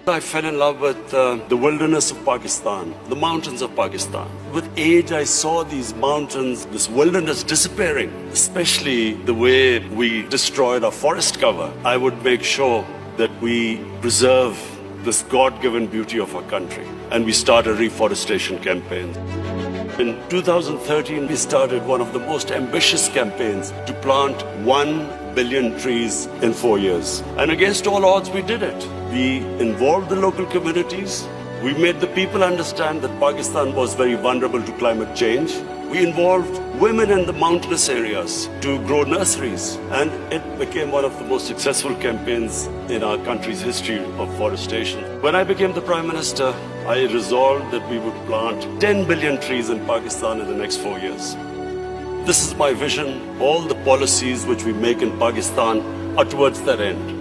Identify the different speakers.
Speaker 1: I fell in love with the wilderness of Pakistan, the mountains of Pakistan. With age, I saw these mountains, this wilderness disappearing, especially the way we destroyed our forest cover. I would make sure that we preserve this God-given beauty of our country. And we started reforestation campaigns. In 2013, we started one of the most ambitious campaigns to plant 1 billion trees in 4 years. And against all odds, we did it. We involved the local communities. We made the people understand that Pakistan was very vulnerable to climate change. We involved women in the mountainous areas to grow nurseries. And it became one of the most successful campaigns in our country's history of forestation. When I became the Prime Minister, I resolved that we would plant 10 billion trees in Pakistan in the next 4 years. This is my vision. All the policies which we make in Pakistan are towards that end.